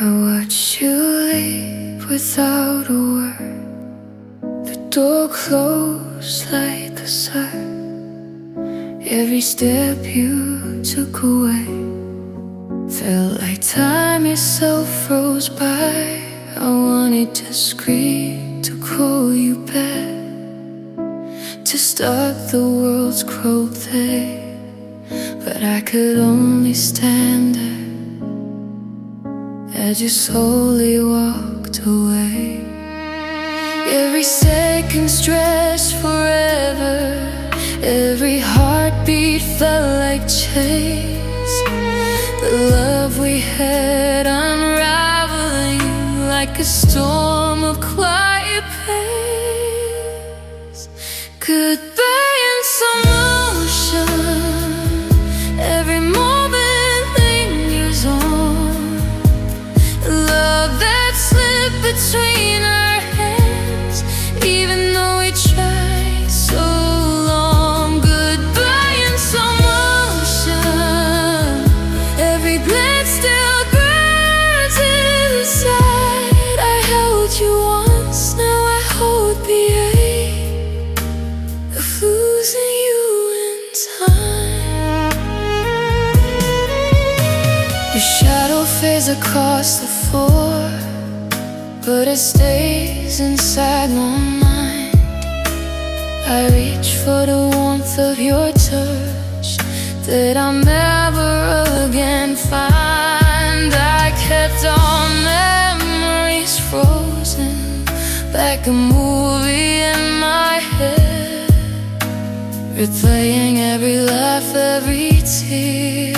I watched you leave without a word, the door closed like a sigh. Every step you took away felt like time itself froze by. I wanted to scream, to call you back, to start the world's growth there, but I could only stand there as you slowly walked away. Every second stretched forever, every heartbeat felt like chains. The love we had unraveling like a storm of quiet pace. Goodbye in slow motion, every moment lingers on. Love that slipped between our hands, even though we tried so long. Goodbye in slow motion, every glance still burns inside. I held you once, now I hold the ache of losing you in time. Your shadow fades across the floor, but it stays inside my mind. I reach for the warmth of your touch that I'll never again find. I kept all memories frozen like a movie in my head, replaying every laugh, every tear,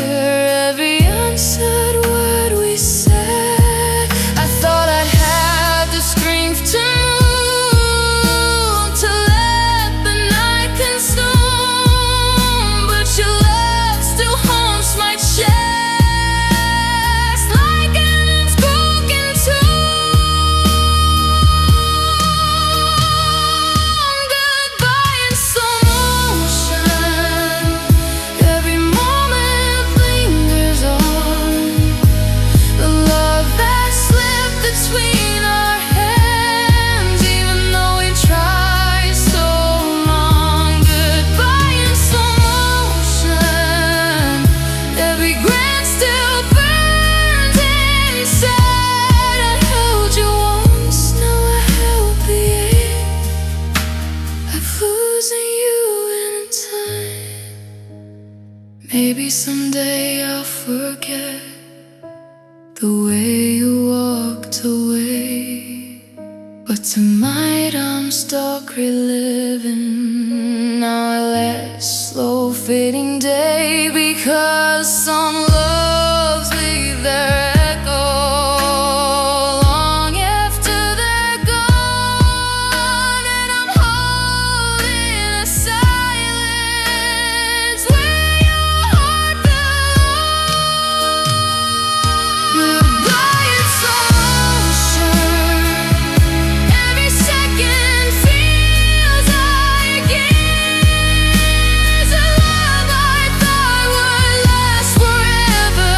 every unsaid word we said. I thought I'd have the strength to move, to let the night consume, but your love still haunts my chest like an unspoken tune. Goodbye in slow motion, every moment lingers on. The love that slipped between our hands, even though we tried so long. Goodbye in slow motion, every glance still burns inside. I held you once, now I held the ache of losing you in time. Maybe someday I'll forget the way you walked away, but tonight I'm stuck reliving our last slow fading day, because some loves leave their echo long after they're gone. And I'm holding a silence where your heart belongs. Goodbye in slow motion, every second feels like years. A love I thought would last forever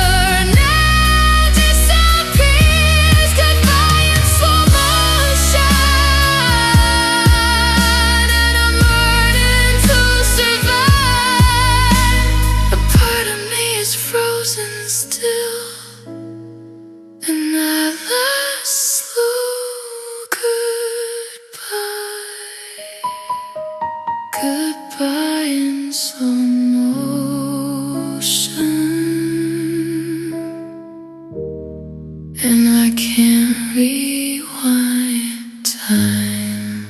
now disappears. Goodbye in slow motion, and I'm learning to survive. A part of me is frozen still, and at last slow goodbye. Goodbye in slow motion, and I can't rewind time.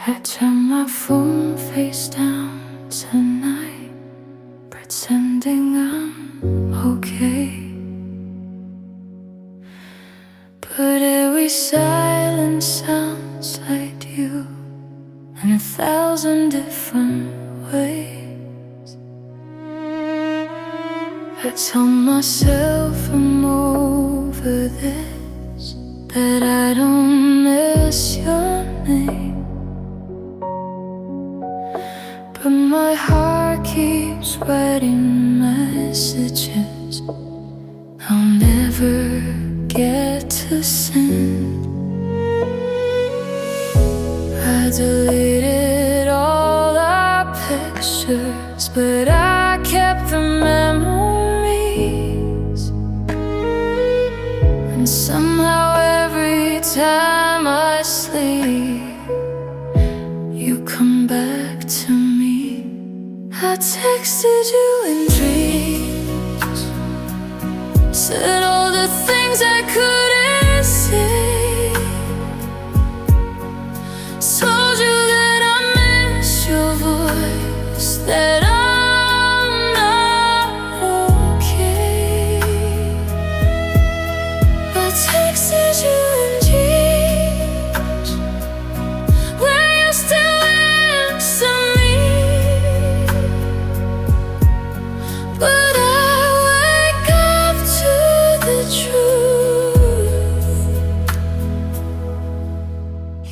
I turn my phone face down tonight, pretending I'm okay. But every silence sounds like you different ways. I tell myself I'm over this, that I don't miss your name, but my heart keeps writing messages I'll never get to send. I deleted all our pictures, but I kept the memories. And somehow every time I sleep, you come back to me. I texted you in dreams, said all the things I couldn't say, told you that I miss your voice, that I'm not okay. I texted you in dreams where you still answer me, but I wake up to the truth.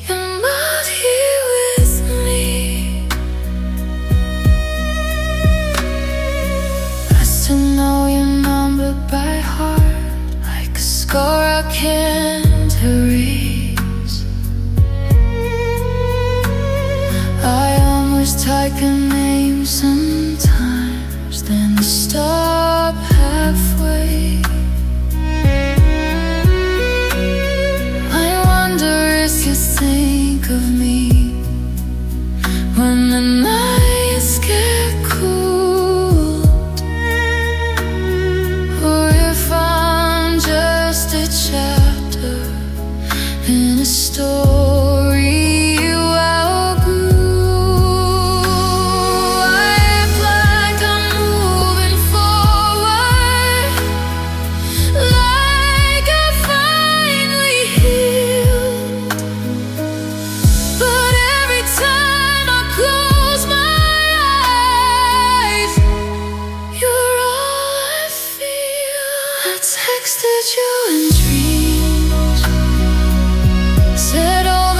You're not here with me. I still know your number by heart, like a scar I can't erase. I almost type your name sometimes, then stop halfway. I wonder if you think of me when the nights get cold, or if I'm just a chapter in a story you outgrew. I act like I'm moving forward, like I finally healed, but every time I close my eyes, you're all I feel. I texted you in dreams, said all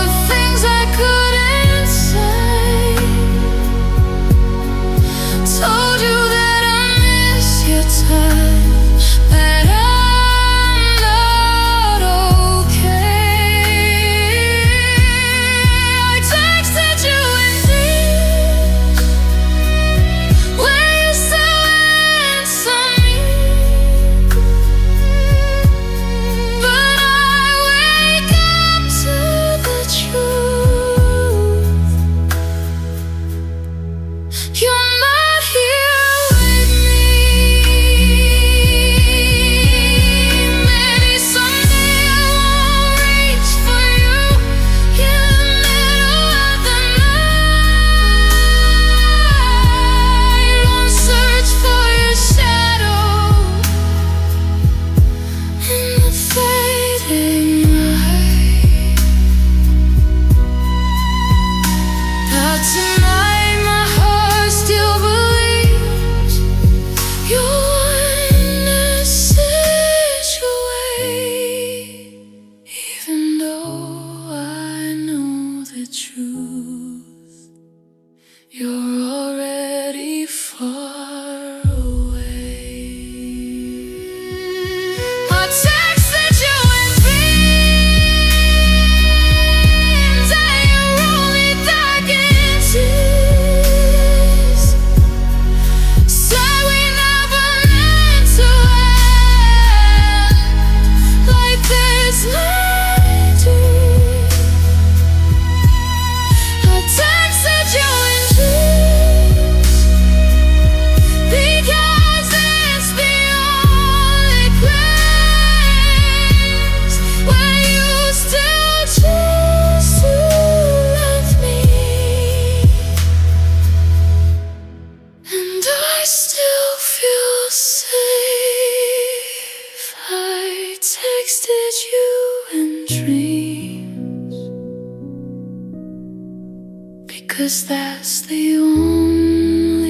'cause that's the only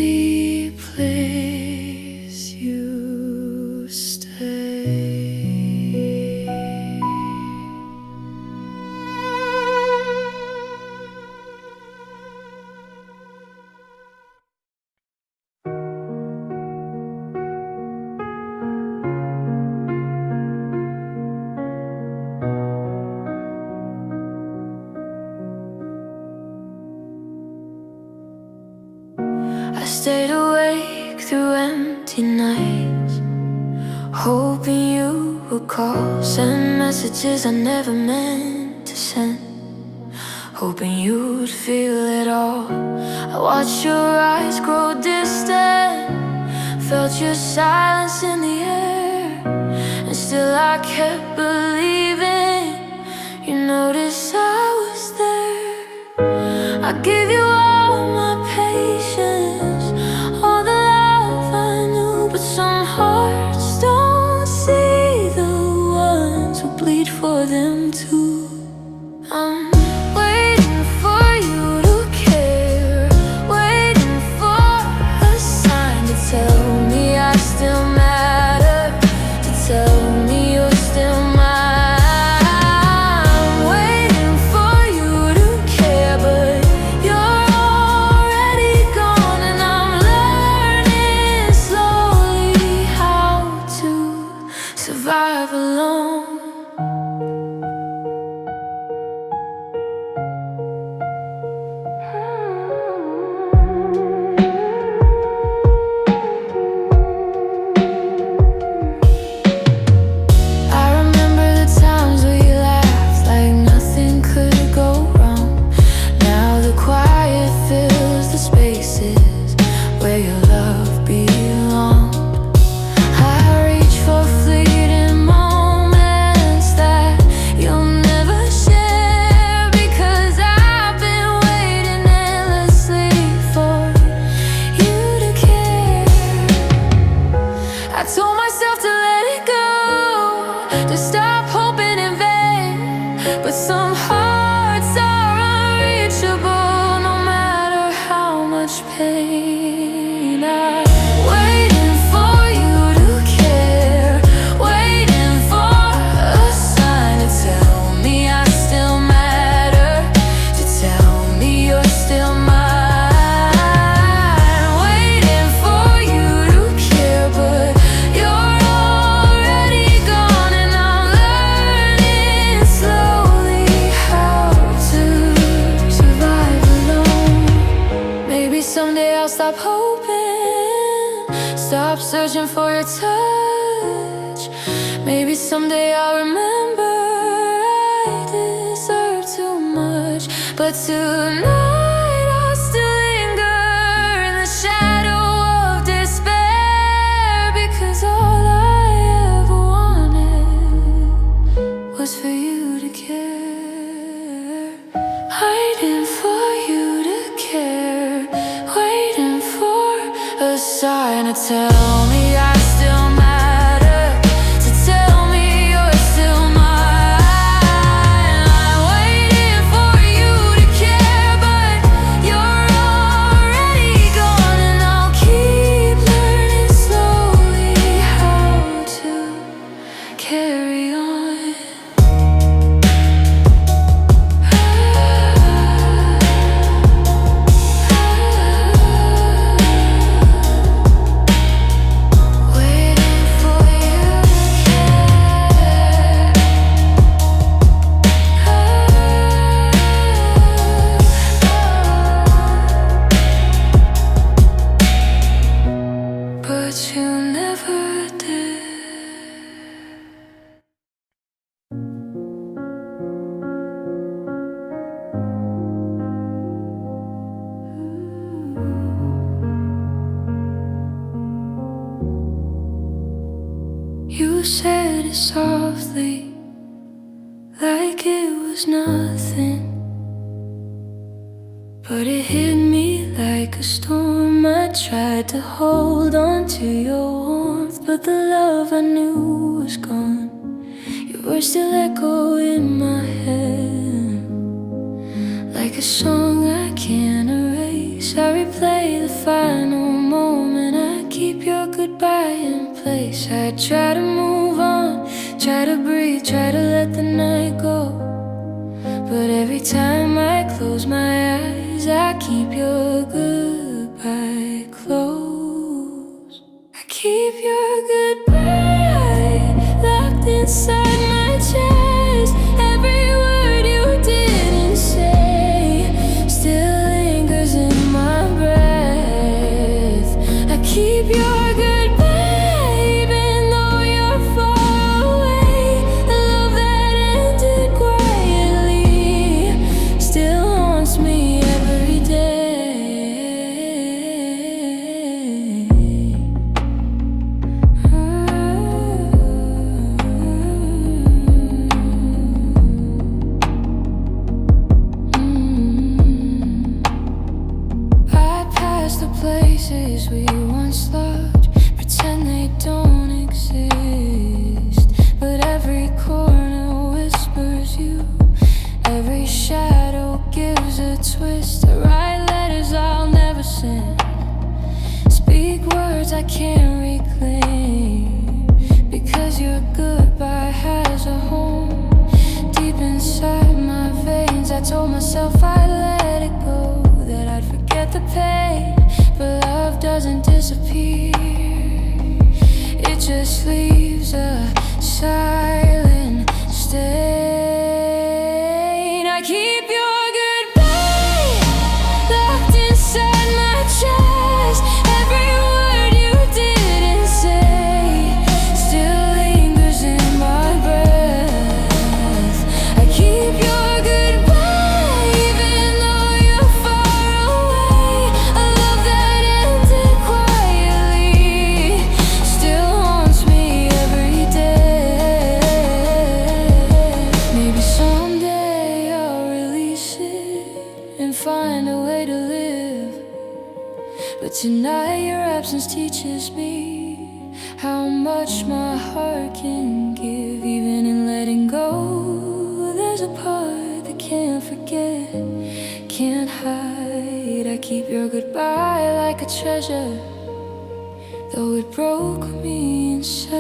place you stay. I stayed awake through empty nights, hoping you would call, send messages I never meant to send, hoping you'd feel it all. I watched your eyes grow distant, felt your silence in the air, and still I kept believing. You noticed I was there. I gave you all my patience, all the love I knew, but some hearts don't see the ones who bleed for them too. I'm waiting for you to care, waiting for a sign to tell me I still matter, to tell me you're still mine. I'm waiting for you to care, but you're already gone, and I'm learning slowly how to survive alone. I remember the times we laughed like nothing could go wrong. Now the quiet fills the spaces where your love belonged. I reach for fleeting moments that you'll never share, because I've been waiting endlessly for you to care. I told myself to let it go, to stop hoping in vain, but some hearts are unreachable, no matter how much pain. I'm waiting for you to care, waiting for a sign to tell me I still matter, to tell me you're still mine. Waiting for you to care, but you're already gone, and I'm learning slowly how to survive alone. Maybe someday I'll stop hoping, stop searching for your touch. Maybe someday I'll remember I deserve too much, but tonight I'll still linger in the shadow of despair, because all I ever wanted was for you to care. Waiting for you to care, waiting for a sign to tell me I still matter, to tell me you're still mine. I'm waiting for you to care, but you're already gone, and I'll keep learning slowly how to carry on. Waiting for you to care, but you never did. You said it softly, like it was nothing, but it hit me like a storm. I tried to hold on to your warmth, but the love I knew was gone. Your words still echo in my head, like a song I can't erase. final moment, I keep your goodbye in place. I try to move on, try to breathe, try to let the night go. But every time I close my eyes, I keep your goodbye close. I keep your goodbye locked inside my chest. Every word you didn't say still lingers in my breath. I keep your goodbye even though you're far away. The love that ended quietly still haunts me every day. Bypass the places we once loved, pretend they don't exist. But every corner whispers you, every shadow gives a twist. I write letters I'll never send, speak words I can't reclaim, because your goodbye has a home deep inside my veins. I told myself I'd let it go, that I'd forget the pain, but love doesn't disappear. It just leaves a silent stain. I keep your goodbye locked inside my chest. Every word you didn't say still lingers in my breath. I keep your goodbye even though you're far away. A love that ended quietly still haunts me every day. Maybe someday I'll release it and find a way to live, but tonight your absence teaches me how much my heart can give. Even in letting go, there's a part that can't forget, can't hide. I keep your goodbye like a treasure, though it broke me inside.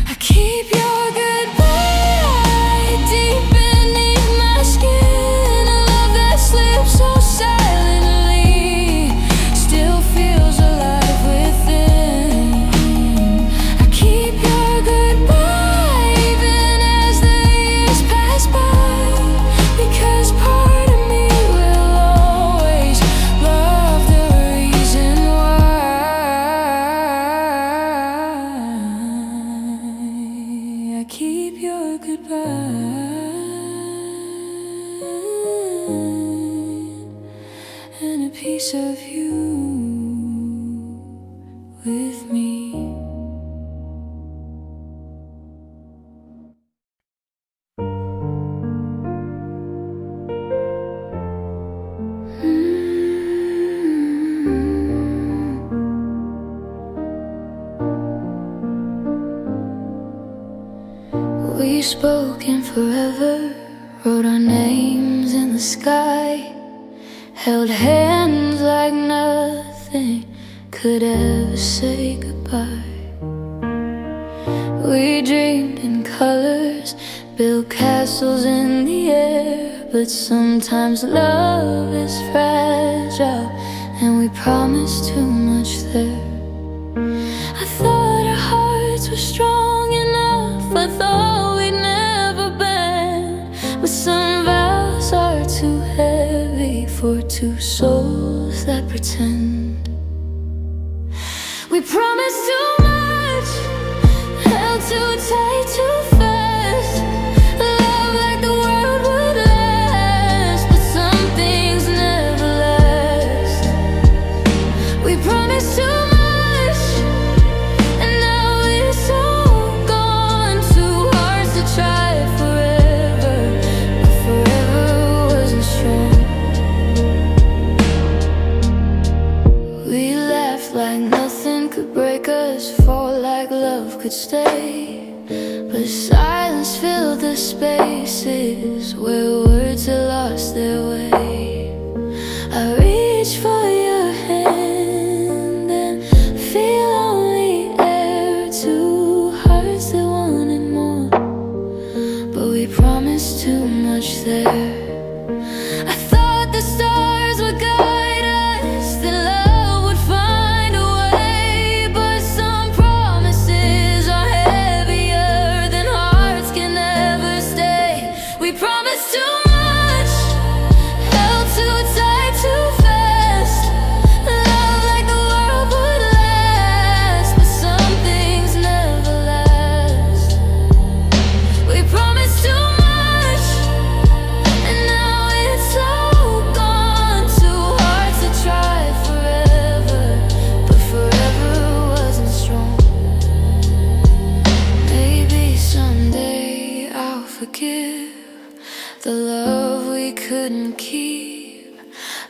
I keep your goodbye deep beneath my skin. A love that sleeps so silently still feels alive within. I keep your goodbye even as the years pass by, because part of me will always love the reason why. I keep your goodbye and a piece of you with me. We spoke in forever, wrote our names in the sky, held hands like nothing could ever say goodbye. We dreamed in colors, built castles in the air, but sometimes love is fragile and we promised too much there. I thought our hearts were strong enough, I thought we'd never bend, but some vows are too heavy for two souls that pretend. We promised too much, held too tight too fast, love like the world would last, but some things never last. We promised too much, and now it's all gone. Two hearts that tried forever, but forever wasn't strong. We laughed like nothing could break us, fought like love could stay, but silence filled the spaces where words had lost their way. promised too much there. I thought the stars would guide us, that love would find a way. But some promises are heavier than hearts can ever stay. We promised too much, held too tight too fast. Love like the world would last, but some things never last. We promised too much, and now it's all gone. Too hard to try forever, but forever wasn't strong. Maybe someday I'll forgive the love we couldn't keep,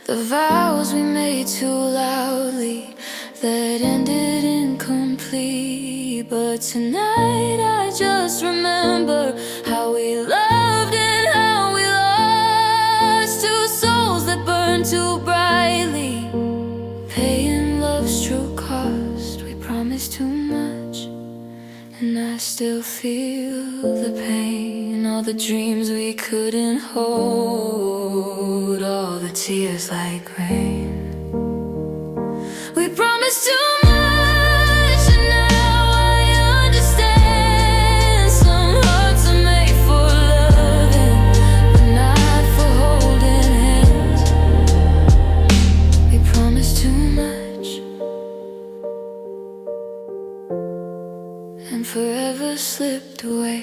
the vows we made too loudly that ended incomplete. But tonight I just remember how we loved and how we lost, two souls that burned too brightly, paying love's true cost. We promised too much, and I still feel the pain. All the dreams we couldn't hold, all the tears like rain. We promised too much, and now I understand. Some hearts are made for loving, but not for holding hands. We promised too much, and forever slipped away.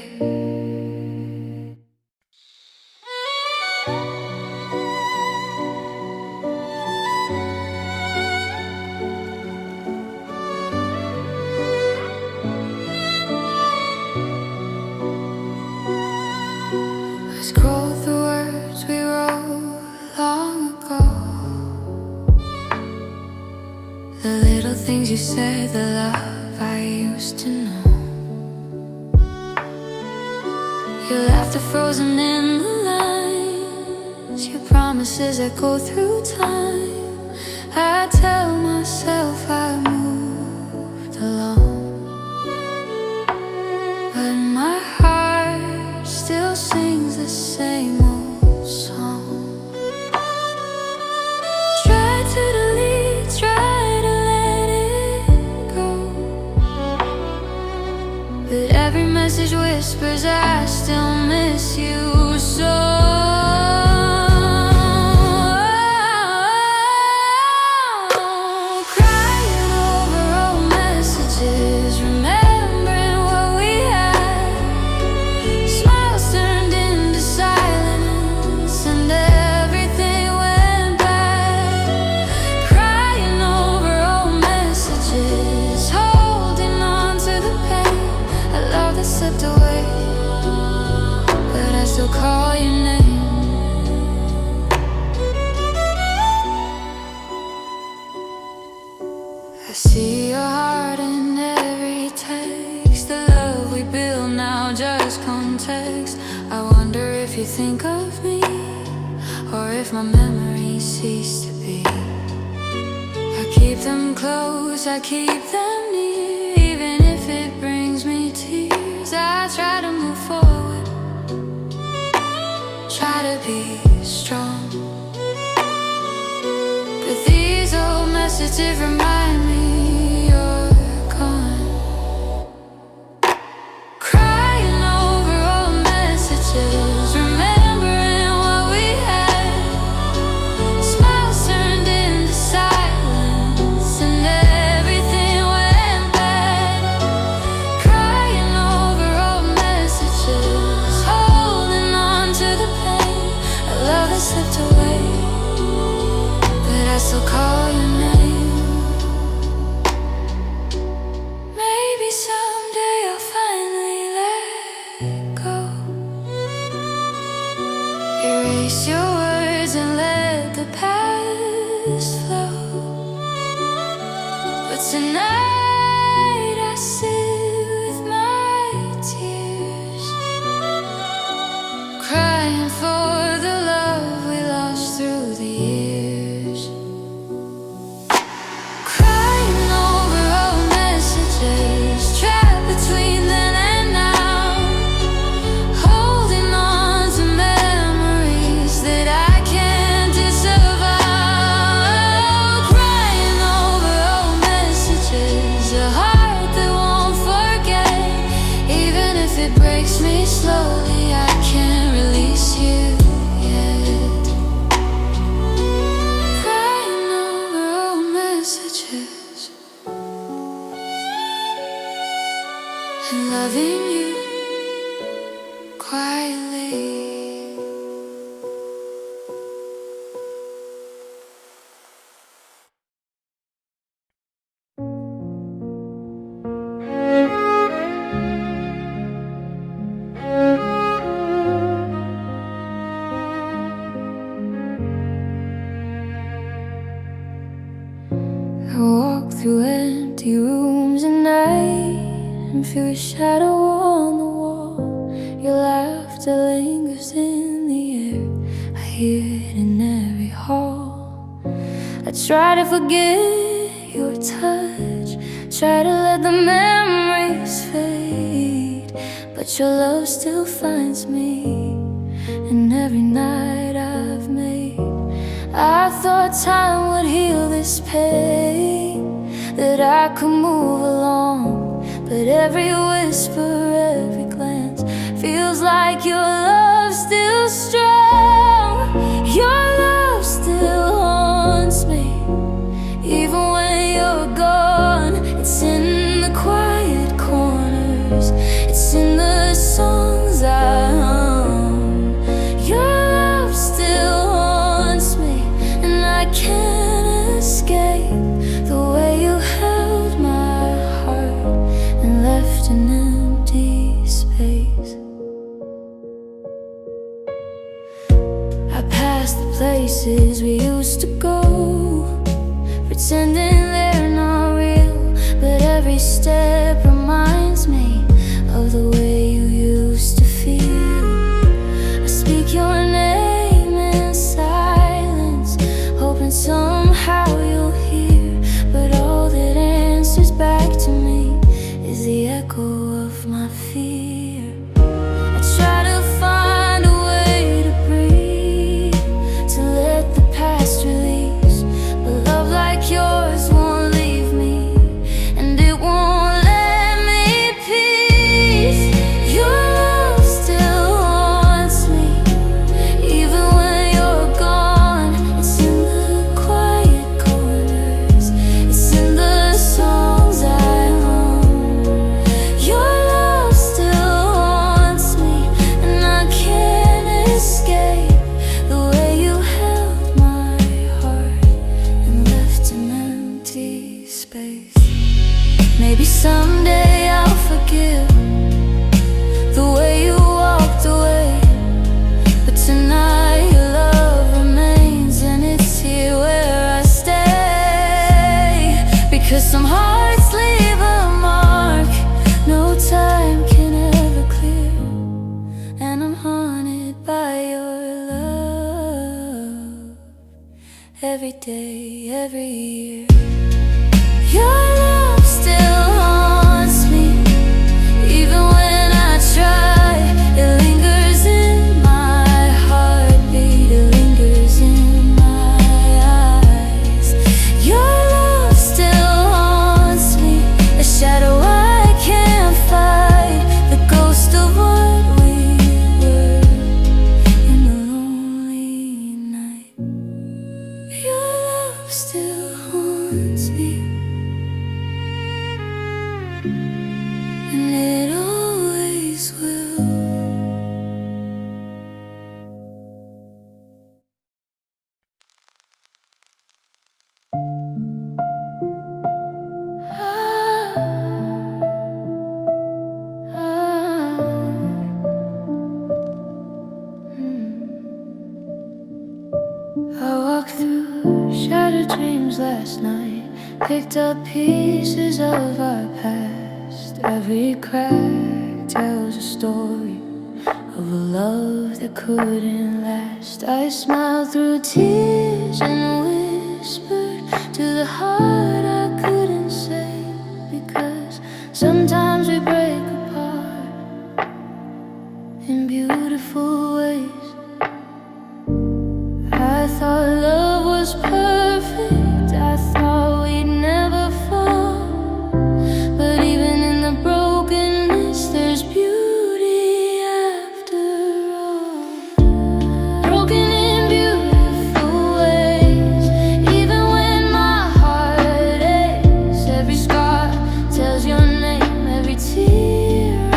I scroll through words we wrote long ago, the little things you said, the love I used to know. Your laughter frozen in the lines, your promises echo through time. I tell myself I moved along, but my heart still sings the same old song. Try to delete, try to let it go, but every message whispers I still miss you so. Crying over old messages, remembering what we had. Smiles turned into silence, and everything went bad. Crying over old messages, holding on to the pain. A love that slipped away, but I still call your name. I see your heart in every text. The love we build now just context. I wonder if you think of me, or if my memories cease to be. I keep them close, I keep them near, even if it brings me tears. I try to move forward, try to be strong, but these old messages remind me you're gone. Crying over old messages, remembering what we had. Smiles turned into silence, and everything went bad. Crying over old messages, holding on to the pain. A love that slipped away, but I still call your name. Maybe someday I'll finally let go, erase your words and let the past flow. But tonight I sit with my tears, crying for the love we lost through the years. Crying over old messages, trapped between then and now, holding on to quietly. I walk through empty rooms at night and feel your shadow on the wall. Your laughter lingers in the air, I hear it in every hall. I try to forget your touch, try to let the memories fade, but your love still finds me in every night I've made. I thought time would heal this pain, that I could move along, but every whisper, every glance feels like your love's still strong. Your love still haunts me, even when you're gone. It's in the quiet corners, it's in the songs I hum. Your love still haunts me, and I can't escape the way you held my heart and left an empty space. I pass the places we used to go, pretending they're not real, but every step reminds me of the way you used to feel. I speak your name in silence, hoping somehow you'll hear, but all that answers back to me is the echo of my fear. I try to find a way to breathe, to let the past release, but love like yours won't leave me, and it won't let me peace. Your love still haunts me, even when you're gone. It's in the quiet corners, it's in the songs I hum. Your love still haunts me, and I can't escape the way you held my heart and left an empty space. Maybe someday I'll forgive the way you walked away, but tonight your love remains, and it's here where I stay. Because some hearts leave a mark no time can ever clear, and I'm haunted by your love every day, every year. Your love still haunts me, even when I try. It lingers in my heartbeat, it lingers in my eyes. Your love still haunts me, a shadow I can't fight, the ghost of what we were in a lonely night. Your love still haunts me, and it always will. I walked through shattered dreams last night, picked up pieces of our past. Every crack tells a story of a love that couldn't last. I smiled through tears and whispered to the heart I couldn't say, because sometimes we break apart in beautiful ways. I thought love was perfect, I thought we'd never fall, but even in the brokenness there's beauty after all. Broken in beautiful ways, even when my heart aches. Every scar tells your name, every tear I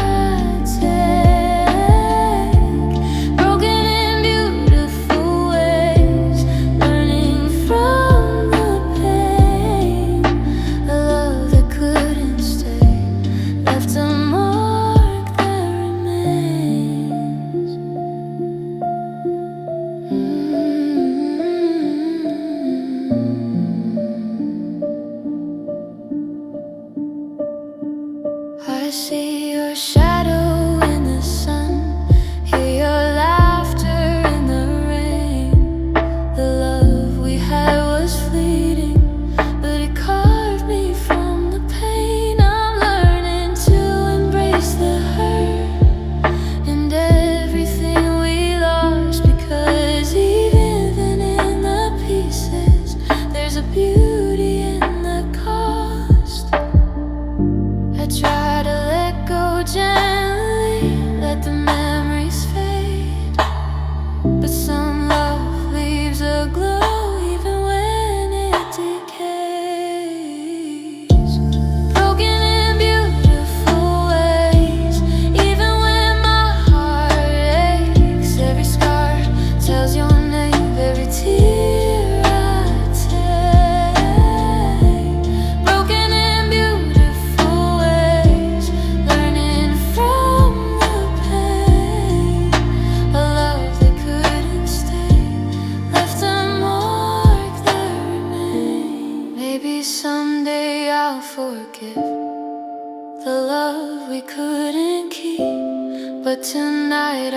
take.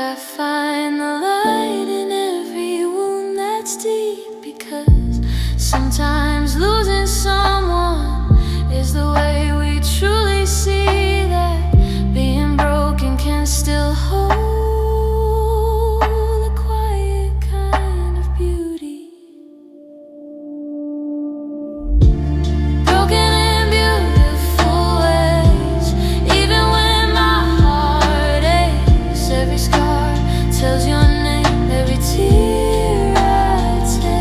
I find the light in every wound that's deep, because sometimes losing someone is the way we truly see that being broken can still hold a quiet kind of beauty. Broken in beautiful ways, even when my heart aches. Every scar tells your name, every tear I take.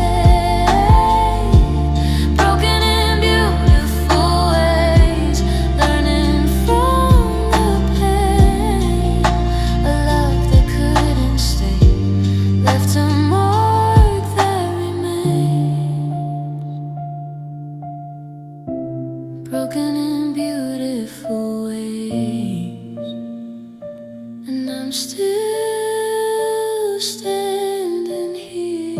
Broken in beautiful ways, learning from the pain. A love that couldn't stay left a mark that remains. Broken in beautiful ways, and I'm still standing here.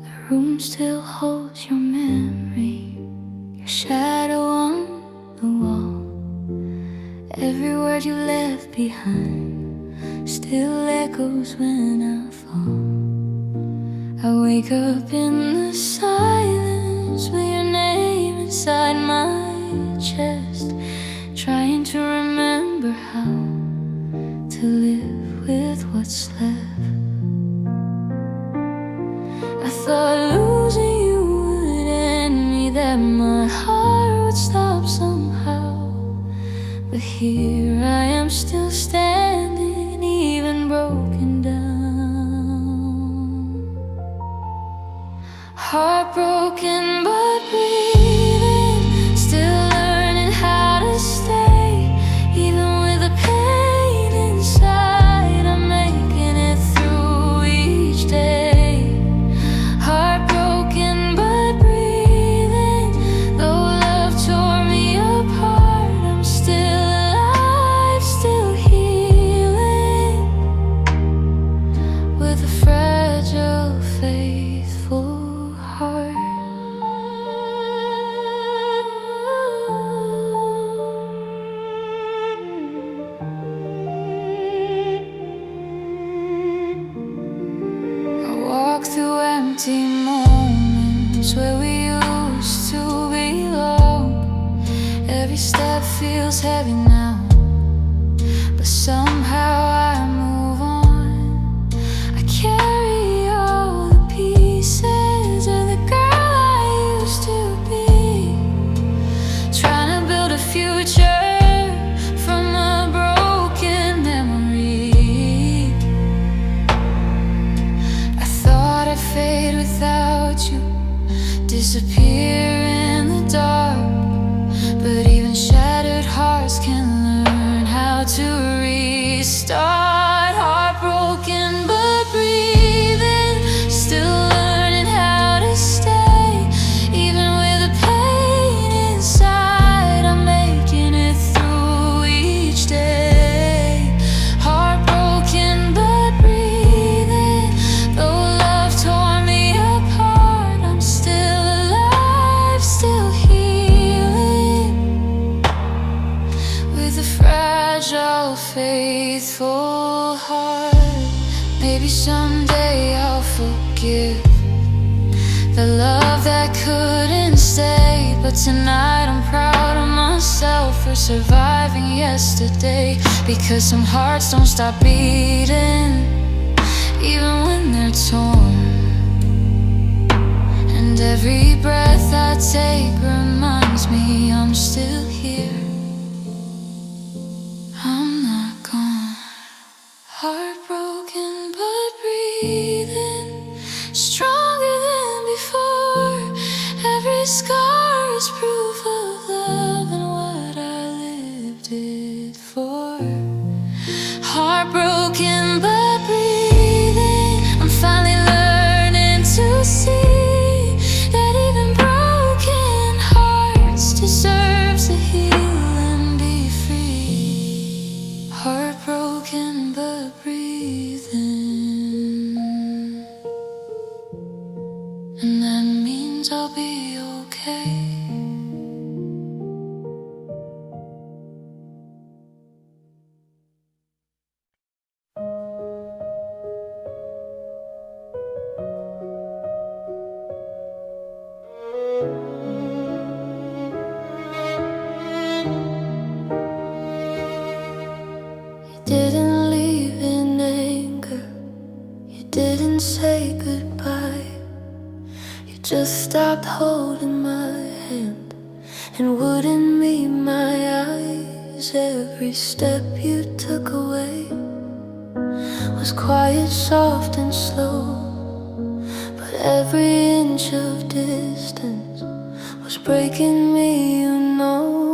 The room still holds your memory, your shadow on the wall. Every word you left behind still echoes when I fall. I wake up in the silence with your name inside my chest, trying to remember how to live with what's left. I thought losing you would end me, that my heart would stop somehow. But here I am still standing, even broken down. Heartbroken but breathing, still learning how to stay. Even with the pain inside, I'm making it through each day. Heartbroken but breathing, though love tore me apart, I'm still alive, still healing, with a fragile, faithful heart. I walk through empty moments where we used to belong. Every step feels heavy now, but somehow I move on. I carry all the pieces of the girl I used to be, trying to build a future from a broken memory. I thought I'd fade without you, disappear in the dark, but even shattered hearts can learn how to restart. Heartbroken but breathing, still learning how to stay. Even with the pain inside, I'm making it through each day. Heartbroken but breathing, though love tore me apart, I'm still alive, still healing, with a fragile, faithful heart. Maybe someday I'll forgive the love that couldn't stay, but tonight I'm proud of myself for surviving yesterday. Because some hearts don't stop beating, even when they're torn. And every breath I take reminds me I'm still here, I'm not gone. Heartbroken but breathing, stronger than before. Every scar is proof of love and what I lived it for. Heartbroken but breathing, I'm finally learning to see that even broken hearts deserve to heal and be didn't leave in anger, you didn't say goodbye. You just stopped holding my hand and wouldn't meet my eyes. Every step you took away was quiet, soft and slow, but every inch of distance was breaking me, you know.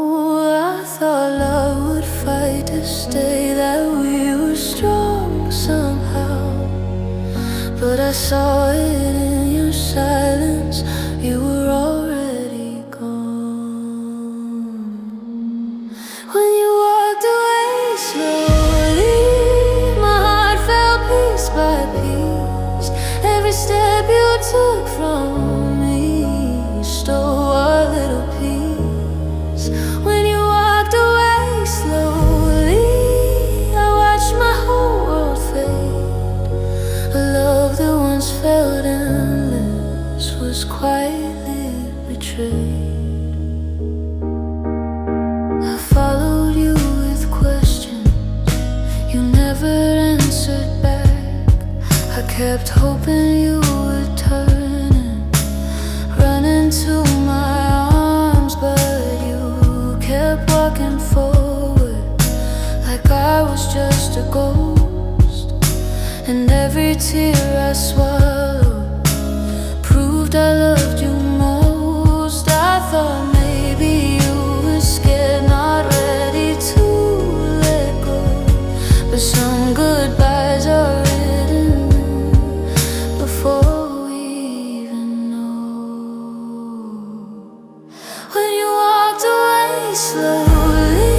I thought love would fight to stay, that we were strong somehow, but I saw it in your silence, you were already gone. When you walked away slowly, my heart fell piece by piece. Every step you took from me stole a little piece. When you walked away slowly, I watched my whole world fade. A love that once felt endless was quietly betrayed. I followed you with questions you never answered back. I kept hoping you would turn and run into my arms, but you kept walking forward like I was just a ghost. And every tear I swallowed proved I loved you most. I thought maybe you were scared, not ready to let go, but some goodbyes are written before we even know. When you walked away slowly,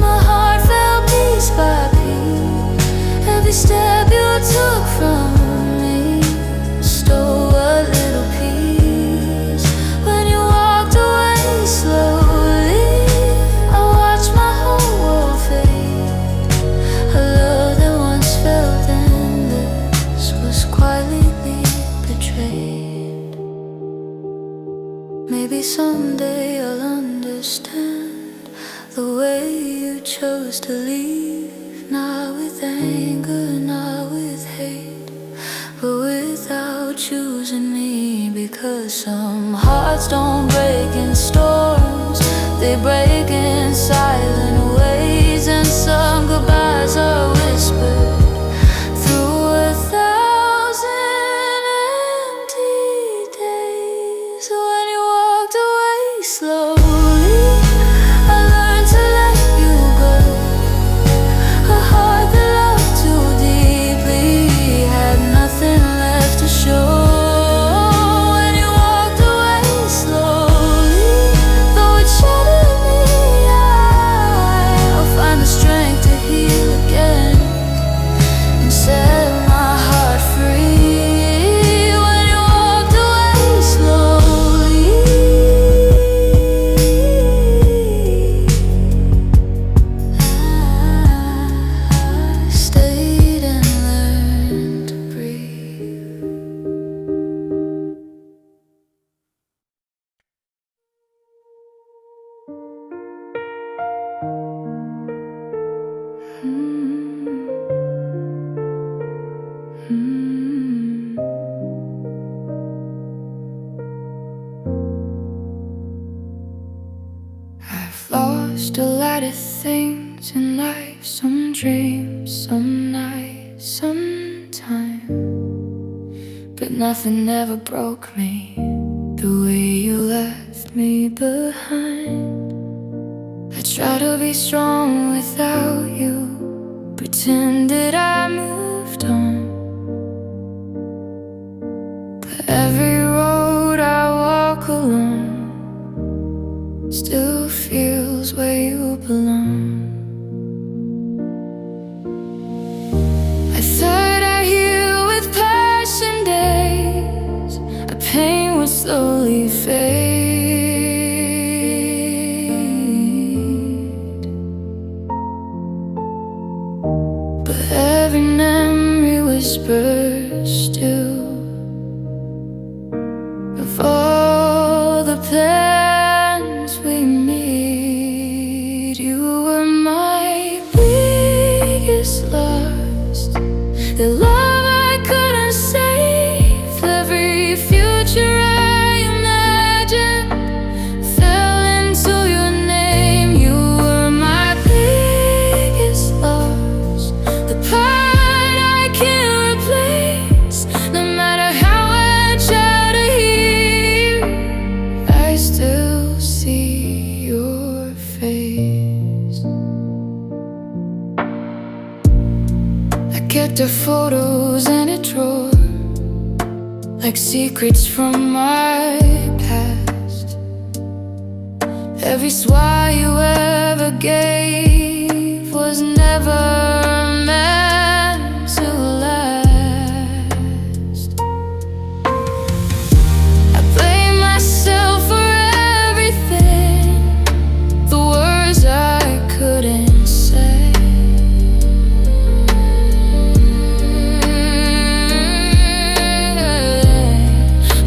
my heart fell piece by piece. Every step you took from me stole a little piece. When you walked away slowly, I watched my whole world fade. A love that once felt endless was quietly betrayed. Maybe someday I'll understand the way you chose to leave, not with anger, not with hate, but without choosing me. Because some hearts don't break in storms, they break in silent ways. And some goodbyes are whispered through 1,000 empty days. When you walked away slowly, I learned to let you go. A heart that loved too deeply had nothing left to show. When you walked away slowly, though it shattered me, I'll find the strength to heal again and set my heart free. When you walked away slowly, I stayed and learned to breathe. I've lost a lot of things in life, some dreams, some nights, some time, but nothing ever broke me the way you left me behind. I try to be strong without you, pretended I moved on, but every road I walk alone still feels where you belong. I thought I heal with passing days, a pain would slowly fade, but every memory whispers still of all the plans we made. You were my biggest kept our photos in a drawer, like secrets from my past. Every smile you ever gave was never meant to last. I blame myself for everything, the words I couldn't say.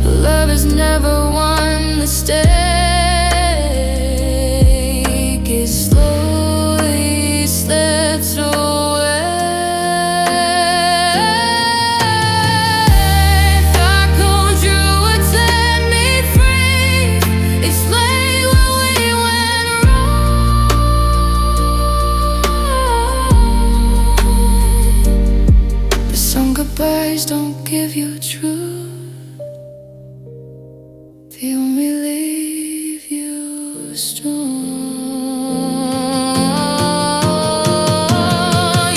Love is never one mistake. It slowly slips away. Thought come true would set me free. Explain when we went wrong. But some goodbyes don't give you truth. They only leave you strong.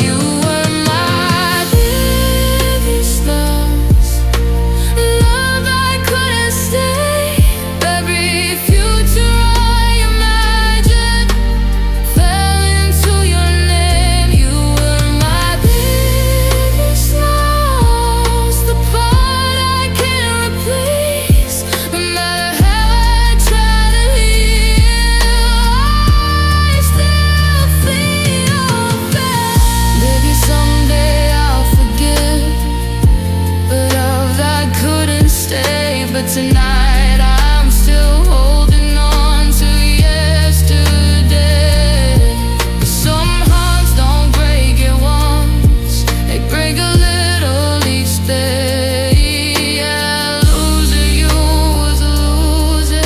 You were my biggest loss, love I couldn't stay. Every future I imagined fell into your name. You were my biggest loss, the part I can't replace. No matter how I try to heal, I still feel bad. Maybe someday I'll forgive, but love that couldn't stay. But tonight I'm still holding on to yesterday. Some hearts don't break at once, they break a little each day. Yeah, losing you was losing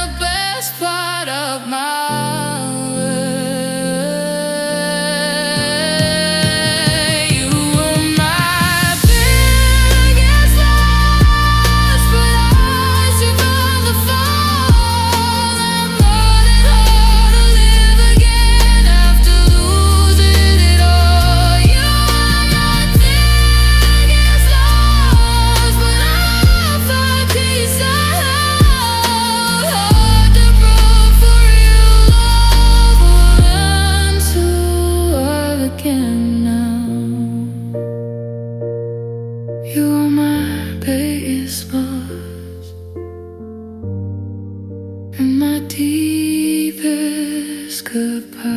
the best part of my life. You were my biggest loss, but I survived the fall. I'm learning how to live again after losing it all. You are my biggest loss, but I found peace I held hard to prove for real. Love will learn to love again now. You are my biggest loss and my deepest goodbye.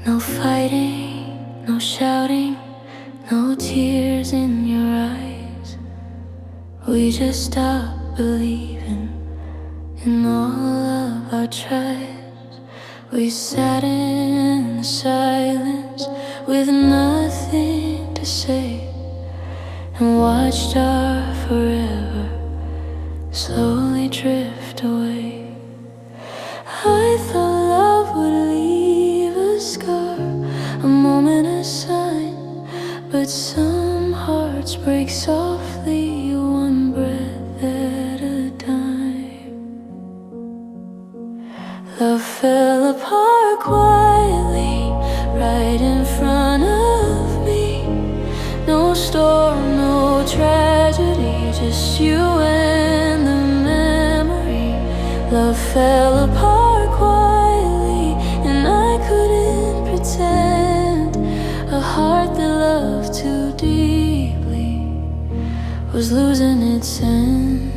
No fighting, no shouting, no tears in your eyes. We just stopped believing in all of our tries. We sat in silence with nothing to say and watched our forever slowly drift away. I thought love would leave a scar, a moment, a sign, but some hearts break softly, one breath at a time. Love fell apart quietly, right in front of me. No storm, no tragedy, just you and the memory. Love fell apart quietly, and I couldn't pretend. A heart that loved too deeply was losing its end.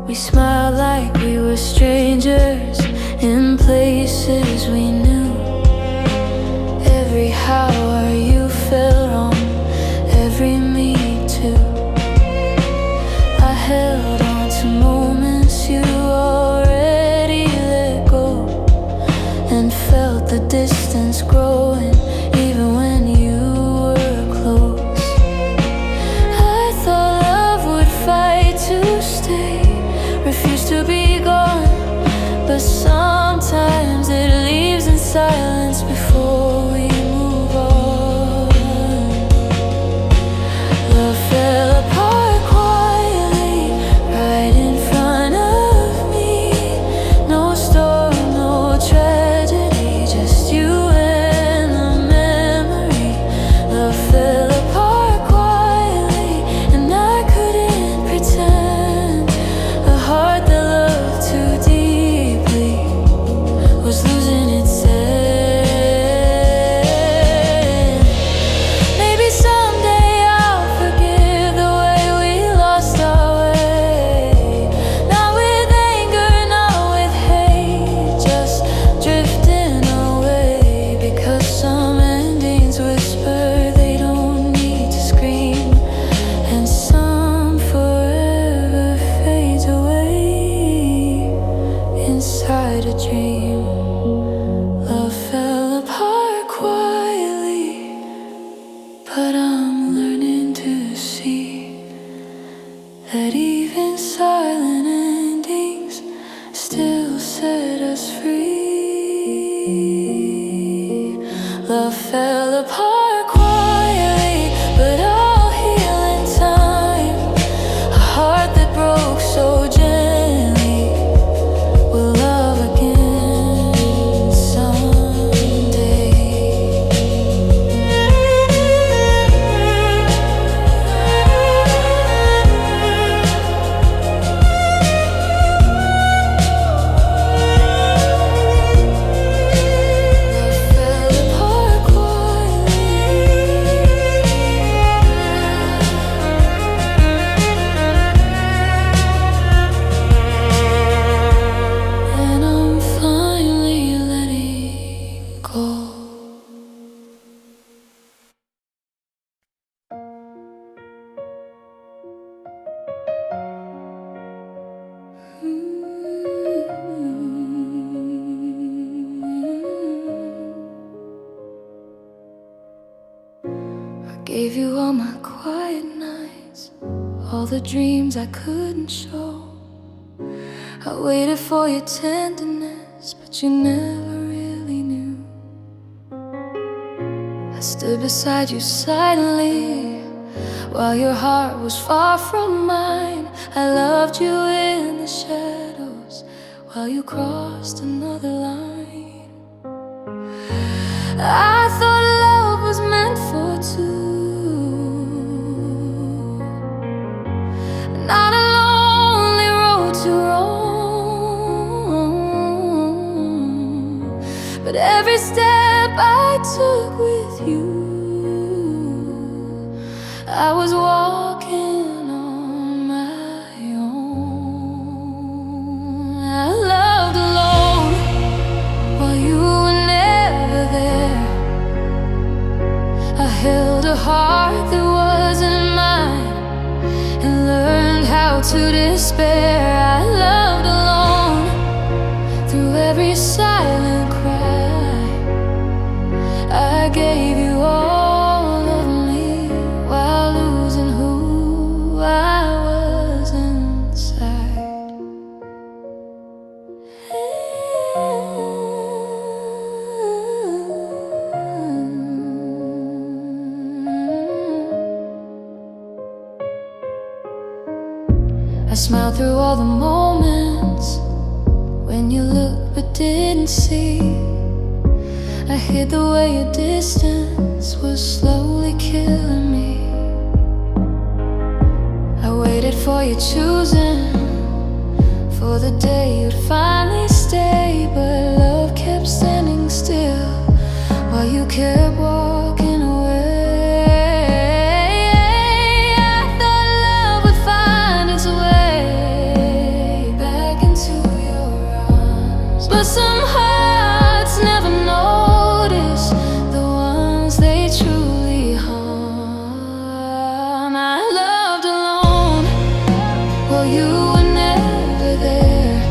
We smiled like we were strangers in places we knew. Every how are you felt wrong, every me too. I held on to moments you already let go, and felt the distance growing even when you were close. I thought love would fight gave you all my quiet nights, all the dreams I couldn't show. I waited for your tenderness, but you never really knew. I stood beside you silently while your heart was far from mine. I loved you in the shadows while you crossed another line. I thought love was meant for two, not a lonely road to roam. But every step I took with you, I was walking on my own. I loved alone while you were never there. I held a heart that wasn't mine and learned how to despair. I loved alone through every silent cry. I gave you all of me while losing who I was inside. I smiled through all the moments when you looked but didn't see. I hid the way your distance was slowly killing me. I waited for you choosing, for the day you'd finally stay. But love kept standing still while you kept walking away. I thought love would find its way back into your arms, but some hearts never notice the ones they truly harm. I loved alone while you were never there.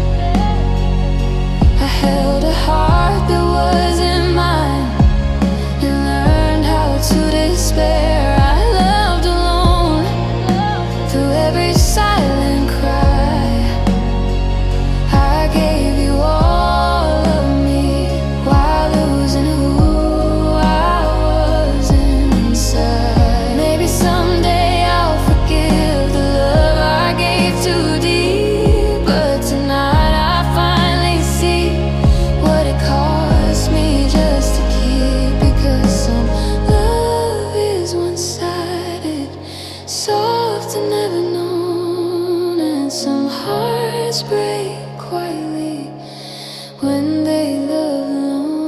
I held a heart that wasn't mine and learned how to despair. I loved alone through every silent cry. I gave you all of me while losing who I was inside. Maybe someday I'll forgive the love I gave too deep, but tonight I finally see what it cost me just to keep. Because some love is one-sided, soft and never known, and some hearts break quietly when they love alone.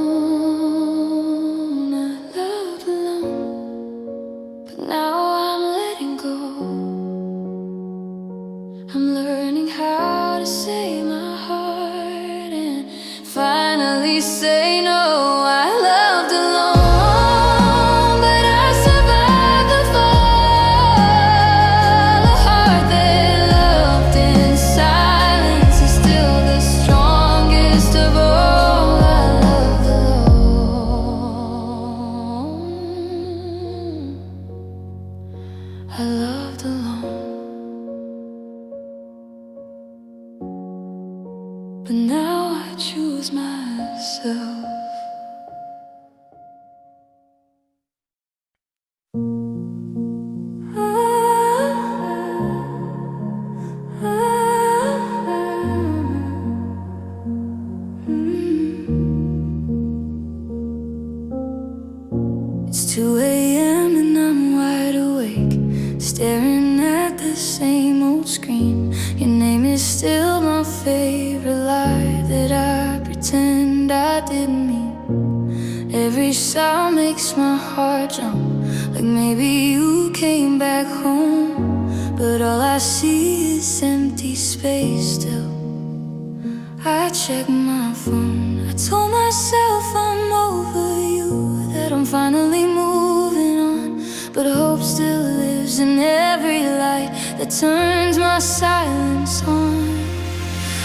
I loved alone, but now I'm letting go. I'm learning how to say my heart and finally say no. I loved alone, but I survived the fall. A heart that loved in silence is still the strongest of all. I loved alone. I loved alone, but now I choose myself. It's 2 a.m. and I'm wide awake, staring at the same old screen. Your name is still my favorite lie that I pretend I didn't mean. Every sound makes my heart jump, like maybe you came back home. But all I see is empty space still. I check my phone, I told myself I'm over you, that I'm finally moving on. But hope still lives in every light that turns my silence on.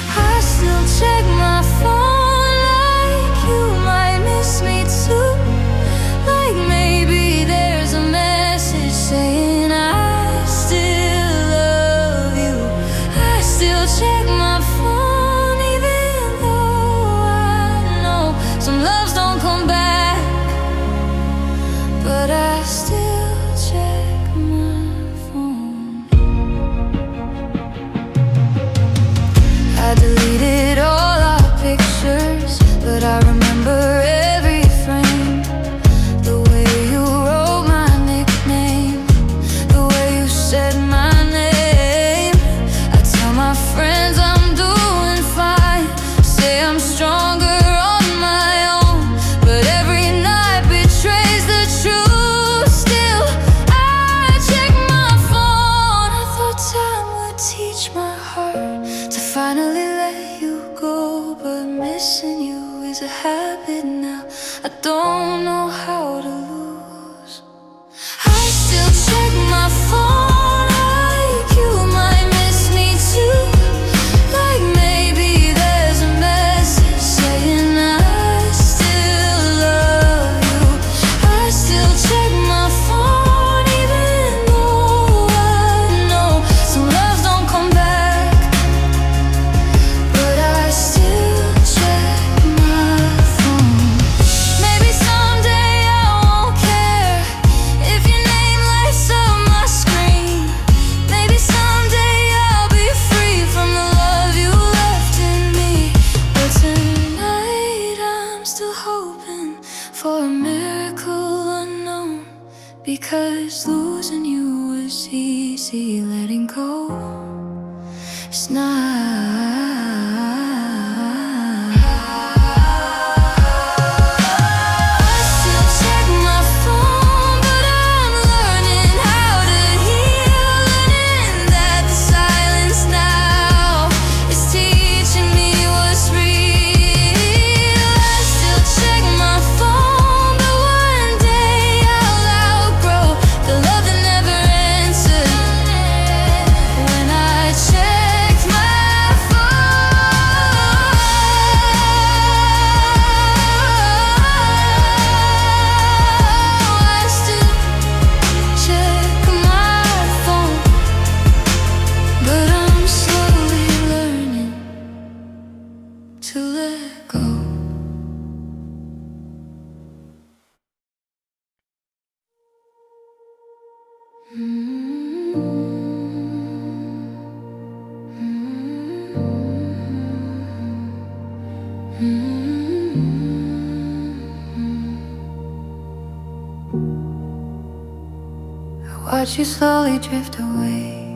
I still check my phone like you might miss me too, like maybe there's a message I don't know how to lose. I still check my phone, like you might miss me too. Like maybe there's a message saying I still love you. I still check my phone even though I know some loves don't come back. But I still check my phone. Maybe someday I won't care if your name lights up my screen. Maybe someday I'll be free from the love you left in me. But tonight I'm still hoping for a miracle unknown, because losing you was easy, letting go it's not. I still check my phone, but I'm learning how to heal, learning that the silence now is teaching me what's real. I still check my phone, but one day I'll outgrow the love that never answered. When I check my phone, I still check my phone, but I'm slowly learning to let go. Watch you slowly drift away,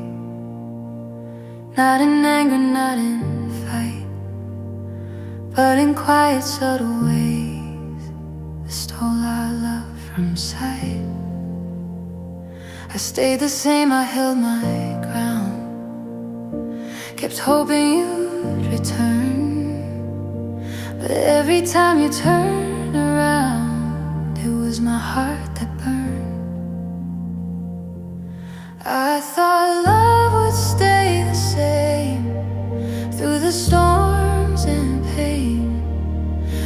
not in anger, not in fight, but in quiet, subtle ways that stole our love from sight. I stayed the same, I held my ground, kept hoping you'd return. But every time you turned around, it was my heart that burned. I thought love would stay the same through the storms and pain,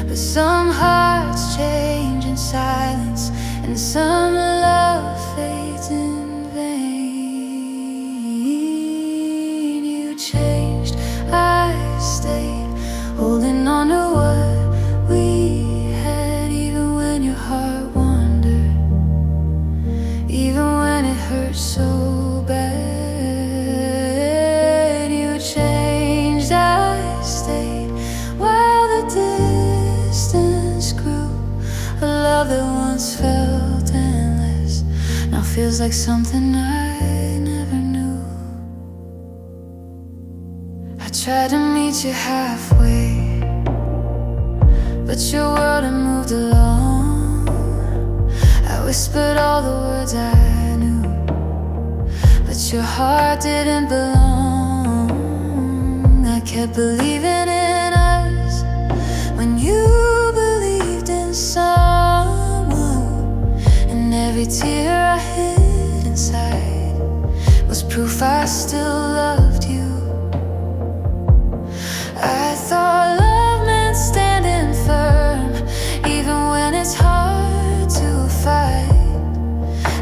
but some hearts change in silence, and some love fades in vain. You changed, I stayed, holding on to what we had, even when your heart wandered, even when it hurt so bad. You changed, I stayed, while the distance grew. A love that once felt endless now feels like something I never knew. I tried to meet you halfway, but your world had moved along. I whispered all the words I knew, but your heart didn't belong. I kept believing in us when you believed in someone, and every tear I hid inside was proof I still loved you. I thought love meant standing firm, even when it's hard to fight.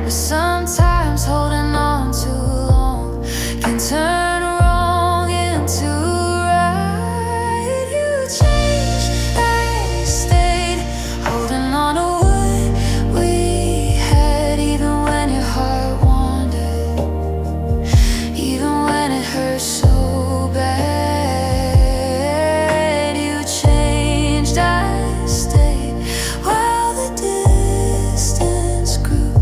But sometimes holding on too long can turn wrong into right. You changed, I stayed, holding on to what we had, even when your heart wandered, even when it hurt so bad. You changed, I stayed, while the distance grew.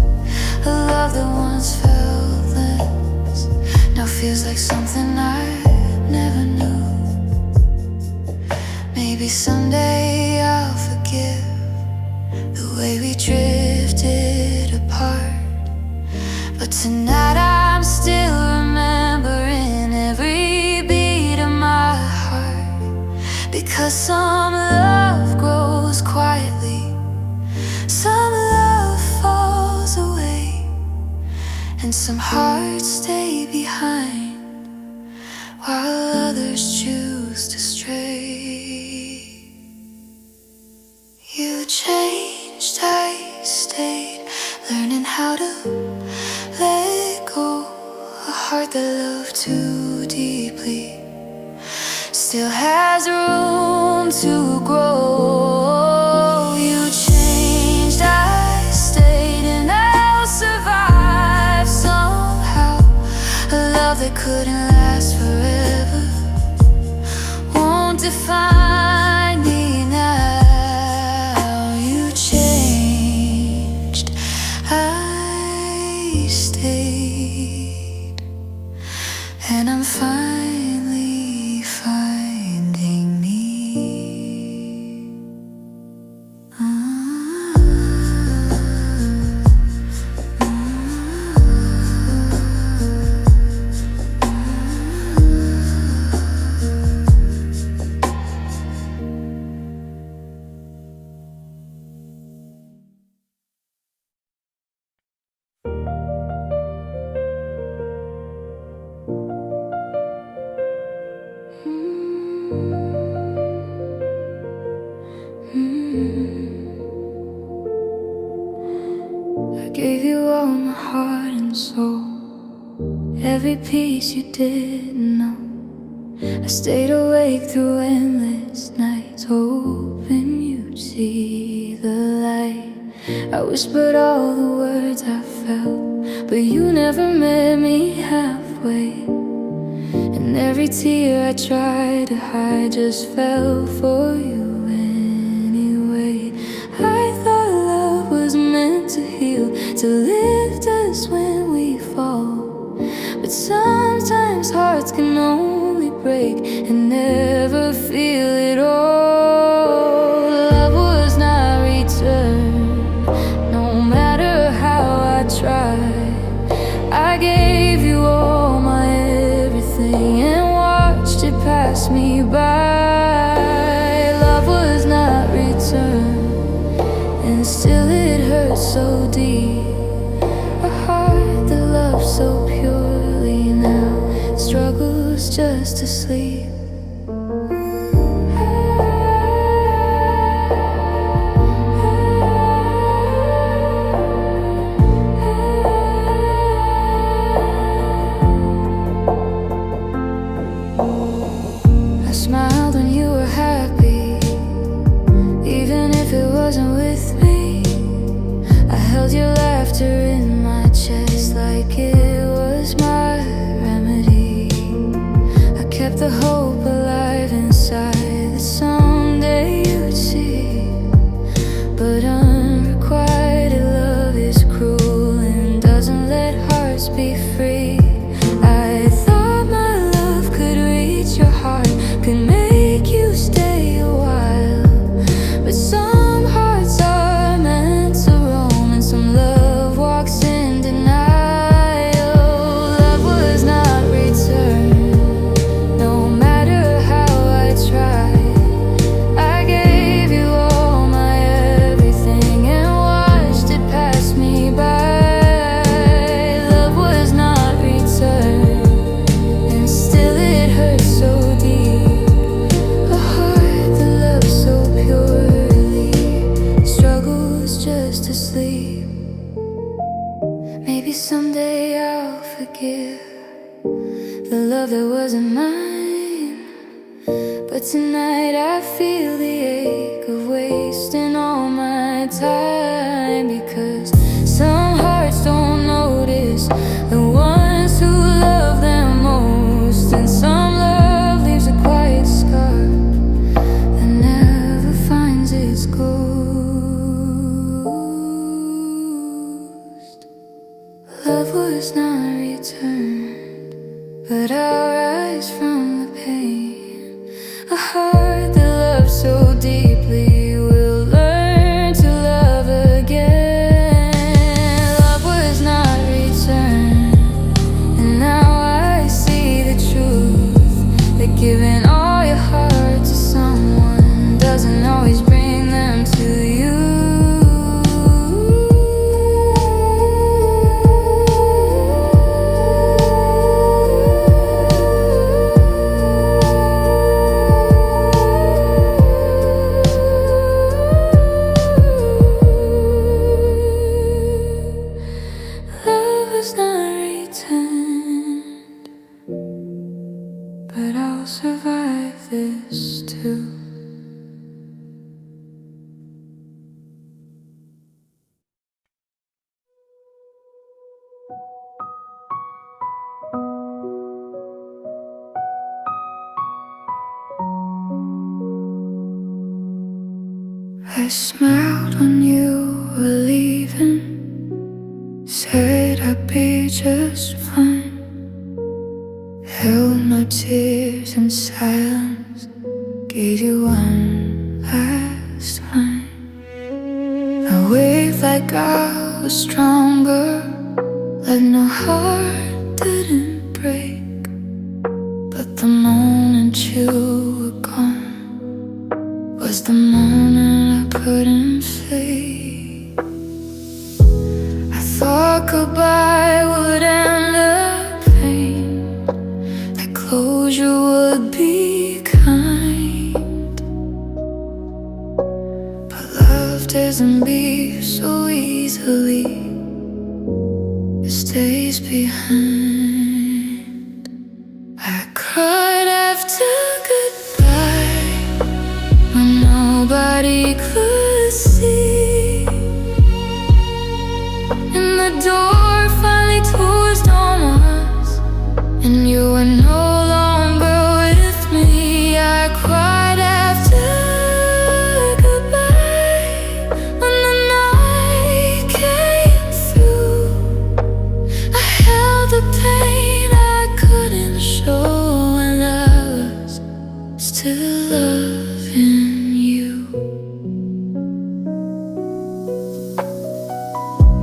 A love that once felt less now feels like something I never knew. Maybe someday I'll forgive the way we drifted apart, but tonight I'm still remembering every beat of my heart. Because some love grows quietly and some hearts stay behind while others choose to stray. You changed, I stayed, learning how to let go. A heart that loved too deeply still has room to grow. You changed, I stayed, and I'll survive somehow. A love that couldn't last forever won't define me now. You changed, I stayed, and I'm finally finding me. I gave you all my heart and soul, every piece you didn't know. I stayed awake through endless nights, hoping you'd see the light. I whispered all the words I felt, but you never met me halfway. And every tear I tried to hide just fell for you anyway. I thought love was meant to heal, to lift us when we fall, but sometimes hearts can only break and never feel it all. Love was not returned, no matter how I tried. I gave you all my everything and watched it pass me by. Love was not returned, and still it hurts so deep. A heart that loves so purely now struggles just to sleep. I smiled when you were happy, even if it wasn't with me. I held your laughter in my chest like it was my remedy. I kept the hope alive inside that someday you'd see. But unrequited love is cruel and doesn't let hearts be free. I thought my love could reach your heart, could make you stay a while, but some hearts are meant to roam, and some love walks in denial. Love was not returned, no matter how I tried. I gave you all my everything and watched it pass me by. Love was not returned, and still it hurts so deep. A heart that loves so purely struggles just to sleep. Maybe someday I'll forgive the love that wasn't mine, but tonight I feel the ache of wasting all my time. Because some hearts don't notice the ones who love them most, and some love leaves a quiet scar that never finds its ghost. Love was not returned, but I'll rise from the pain. A heart that loves so deeply will learn to love again. Love was not returned, and now I see the truth, that giving all your heart to someone doesn't always bring them to you. pretend, but I'll survive this too. I smiled when you were leaving, said I'd be just fine. Held my tears in silence, gave you one last time. I waved like I was stronger, like no heart didn't break. But the moment you were gone was the moment I couldn't fake. I thought goodbye would end the pain, that closure would be kind. But love doesn't leave so easily, it stays behind. I cried after goodbye when nobody could see, and the door finally closed on us, and you were no longer with me. I cried after goodbye when the night came through. I held the pain I couldn't show, and I was still loving you.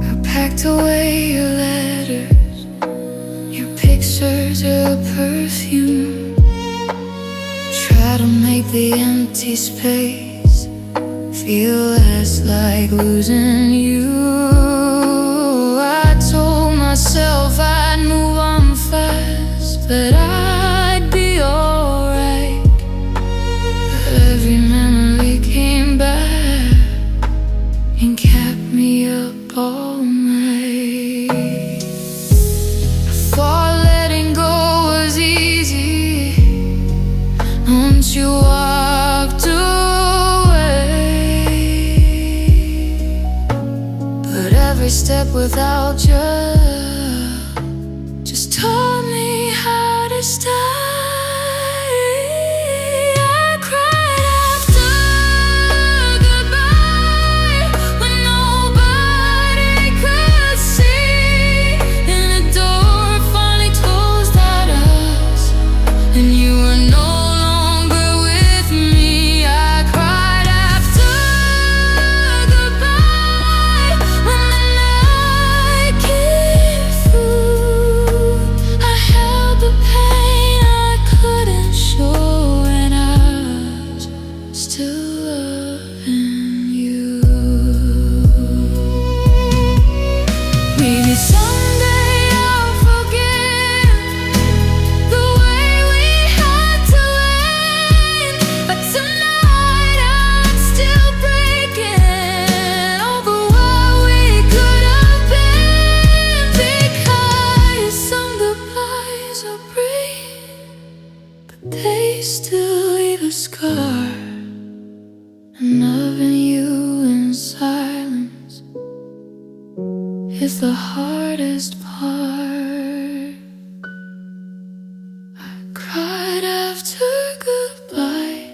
I packed away your letters, your pictures, your perfume. Try to make the empty space feel less like losing you. I told myself I'd move on fast, but I'd be alright. But every memory came back and kept me up all night. I thought letting go was easy once you walked away, but every step without you just taught me how to stay. I cried after goodbye when nobody could see, and the door finally closed at us, and you were no longer with me. I cried after goodbye when the night came through. I held the pain I couldn't show, and I was still loving you. Maybe someday I'll forgive the way we had to end, but tonight I'm still breaking over what we could have been. Because some goodbyes are brief, but they still leave a scar, and loving you in silence is the hardest part. I cried after goodbye,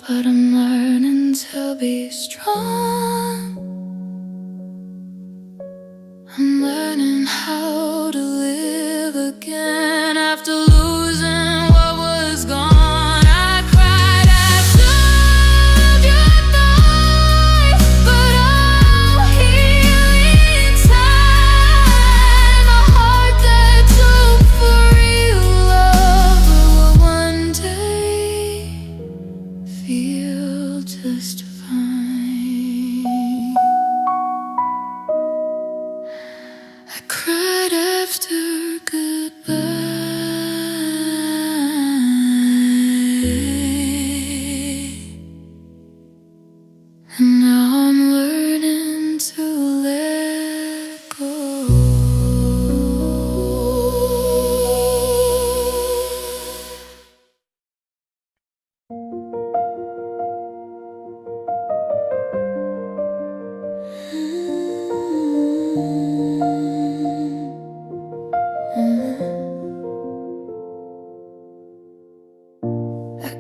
but I'm learning to be strong. I'm learning how to live again after losing what was gone. I cried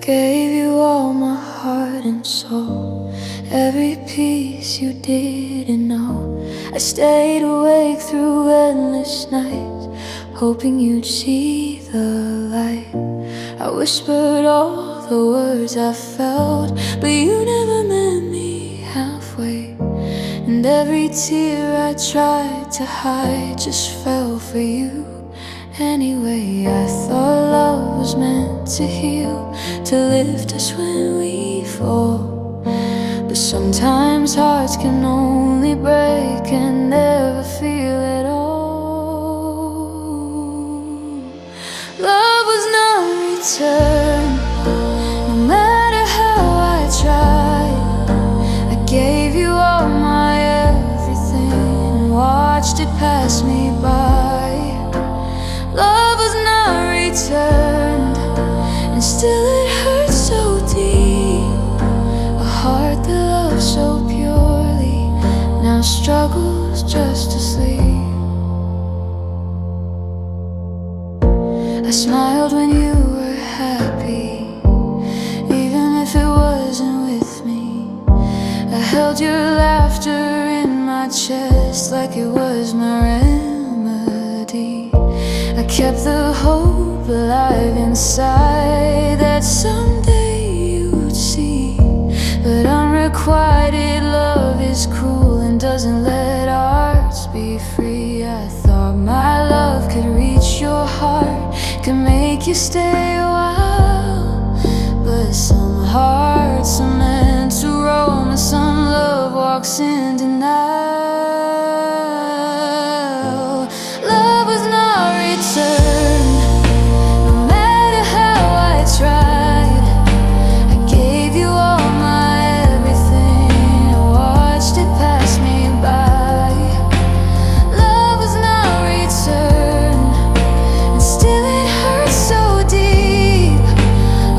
gave you all my heart and soul, every piece you didn't know. I stayed awake through endless nights, hoping you'd see the light. I whispered all the words I felt, but you never met me halfway. And every tear I tried to hide just fell for you anyway. I thought love was meant to heal, to lift us when we fall. But sometimes hearts can only break and never feel at all. Love was not returned, no matter how I tried. I gave you all my everything and watched it pass me by. Love was not returned, and still it hurts so deep. A heart that loves so purely now struggles just to sleep. I smiled when you were happy, even if it wasn't with me. I held your laughter in my chest like it was my remedy. I kept the hope alive inside that someday you'd see. But unrequited love is cruel and doesn't let hearts be free. I thought my love could reach your heart, could make you stay a while. But some hearts are meant to roam, and some love walks in denial. Love was not returned, no matter how I tried. I gave you all my everything and watched it pass me by. Love was not returned, and still it hurts so deep.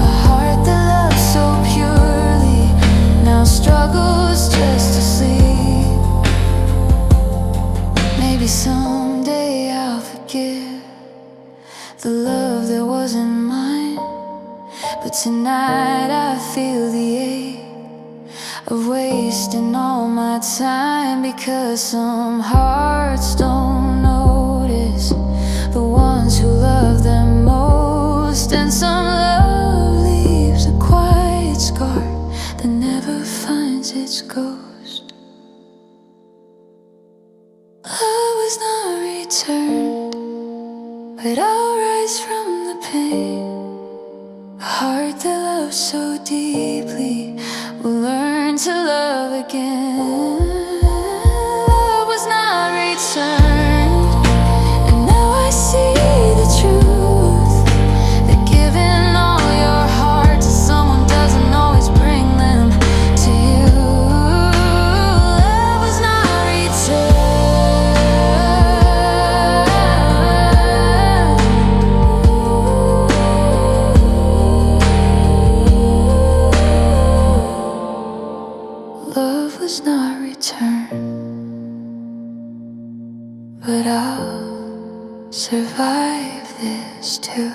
A heart that loves so purely now struggles just to sleep. Maybe someday I'll forgive the love that wasn't mine, but tonight I feel the ache of wasting all my time. Because some hearts don't notice the ones who love them most, and some love leaves a quiet scar that never finds its ghost. Love was not returned, but I'll rise from the pain. A heart that loves so deeply will learn to love again. Love was not returned, and now I see the truth, that giving all your heart to someone doesn't always bring them to you. Love was not returned. Love was not returned, but I'll survive this too.